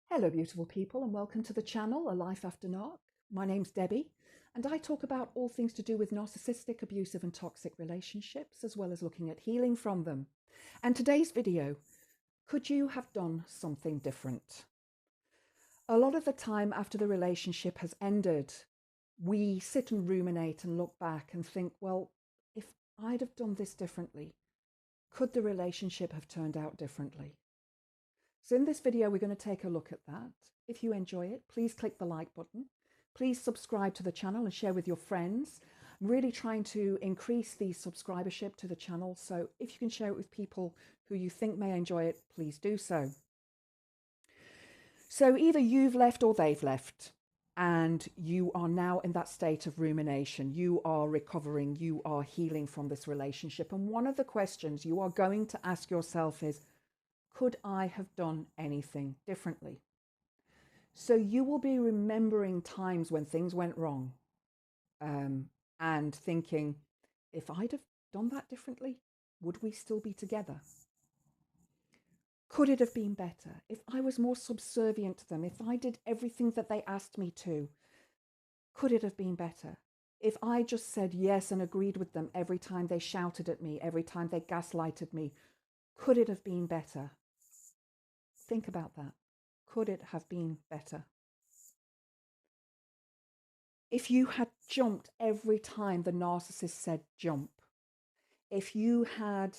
Hello, beautiful people, and welcome to the channel, A Life After Narc. My name's Debbie, and I talk about all things to do with narcissistic, abusive, and toxic relationships, as well as looking at healing from them. And today's video, could you have done something different? A lot of the time after the relationship has ended, we sit and ruminate and look back and think, well, if I'd have done this differently, could the relationship have turned out differently? So in this video, we're going to take a look at that. If you enjoy it, please click the like button. Please subscribe to the channel and share with your friends. I'm really trying to increase the subscribership to the channel. So if you can share it with people who you think may enjoy it, please do so. So either you've left or they've left, and you are now in that state of rumination. You are recovering, you are healing from this relationship. And one of the questions you are going to ask yourself is, could I have done anything differently? So you will be remembering times when things went wrong, and thinking, if I'd have done that differently, would we still be together? Could it have been better? If I was more subservient to them, if I did everything that they asked me to, could it have been better? If I just said yes and agreed with them every time they shouted at me, every time they gaslighted me, could it have been better? Think about that. Could it have been better? If you had jumped every time the narcissist said jump, if you had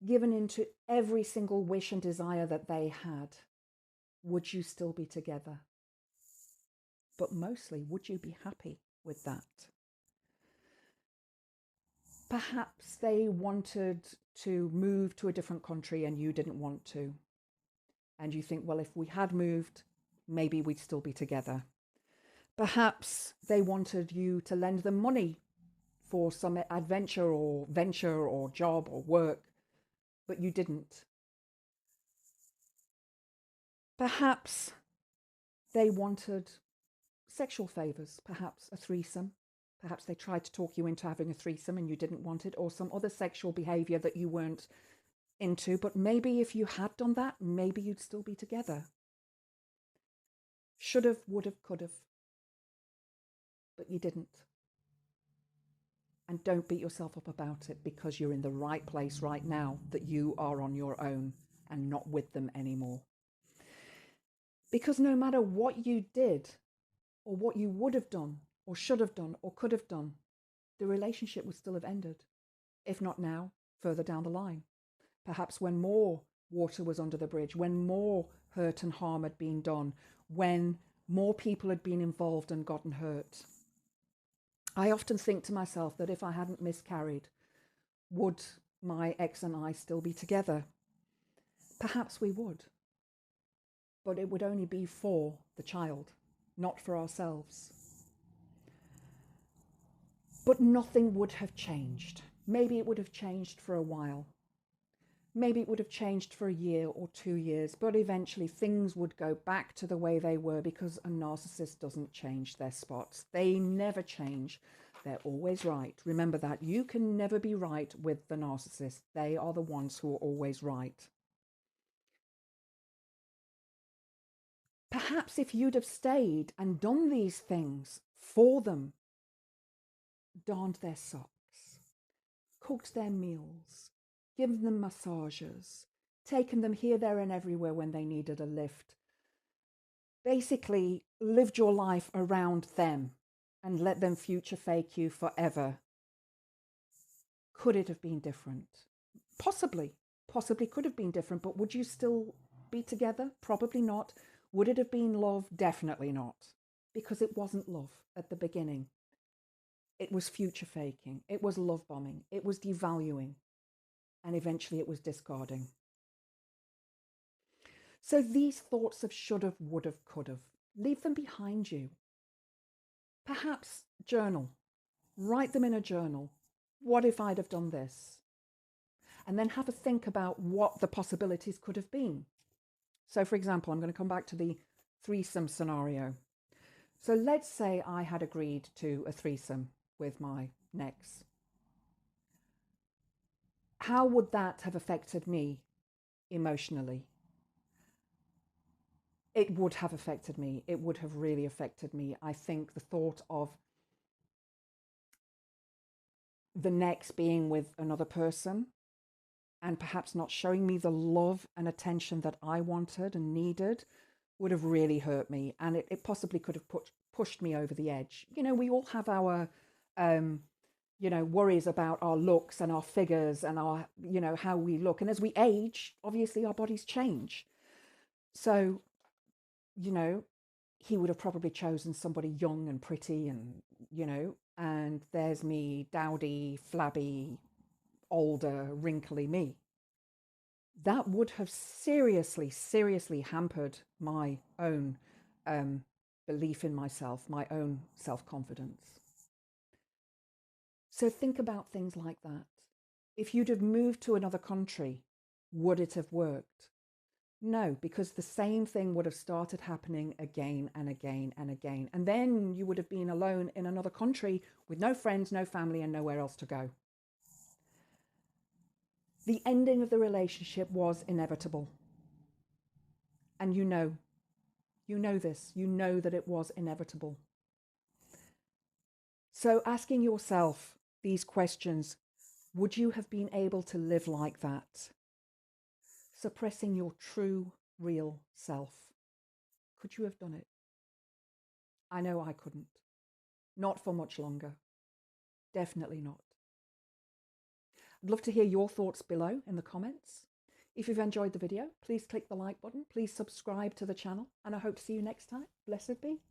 given into every single wish and desire that they had, would you still be together? But mostly, would you be happy with that? Perhaps they wanted to move to a different country and you didn't want to. And you think, well, if we had moved, maybe we'd still be together. Perhaps they wanted you to lend them money for some adventure or venture or job or work, but you didn't. Perhaps they wanted sexual favors, perhaps a threesome. Perhaps they tried to talk you into having a threesome and you didn't want it, or some other sexual behavior that you weren't into. But maybe if you had done that, maybe you'd still be together. Should have, would have, could have. But you didn't. And don't beat yourself up about it, because you're in the right place right now, that you are on your own and not with them anymore. Because no matter what you did, or what you would have done, or should have done, or could have done, the relationship would still have ended. If not now, further down the line. Perhaps when more water was under the bridge, when more hurt and harm had been done, when more people had been involved and gotten hurt. I often think to myself that if I hadn't miscarried, would my ex and I still be together? Perhaps we would. But it would only be for the child, not for ourselves. But nothing would have changed. Maybe it would have changed for a while. Maybe it would have changed for a year or 2 years, but eventually things would go back to the way they were, because a narcissist doesn't change their spots. They never change. They're always right. Remember that. You can never be right with the narcissist. They are the ones who are always right. Perhaps if you'd have stayed and done these things for them, darned their socks, cooked their meals, given them massages, taken them here, there, and everywhere when they needed a lift, basically lived your life around them and let them future fake you forever, could it have been different? Possibly could have been different, but would you still be together? Probably not. Would it have been love? Definitely not, because it wasn't love at the beginning. It was future faking. It was love bombing. It was devaluing. And eventually it was discarding. So these thoughts of should have, would have, could have, leave them behind you. Perhaps journal. Write them in a journal. What if I'd have done this? And then have a think about what the possibilities could have been. So for example, I'm going to come back to the threesome scenario. So let's say I had agreed to a threesome with my ex. How would that have affected me emotionally? it would have affected me. It would have really affected me. I think the thought of the next being with another person and perhaps not showing me the love and attention that I wanted and needed would have really hurt me. And it possibly could have pushed me over the edge. You know, we all have our, you know, worries about our looks and our figures and our, you know, how we look. And as we age, obviously our bodies change. So, you know, he would have probably chosen somebody young and pretty and, you know, and there's me, dowdy, flabby, older, wrinkly me. That would have seriously, seriously hampered my own belief in myself, my own self-confidence. So think about things like that. If you'd have moved to another country, would it have worked? No, because the same thing would have started happening again and again and again. And then you would have been alone in another country with no friends, no family, and nowhere else to go. The ending of the relationship was inevitable. And you know this, you know that it was inevitable. So asking yourself these questions, would you have been able to live like that? Suppressing your true, real self. Could you have done it? I know I couldn't. Not for much longer. Definitely not. I'd love to hear your thoughts below in the comments. If you've enjoyed the video, please click the like button. Please subscribe to the channel, and I hope to see you next time. Blessed be.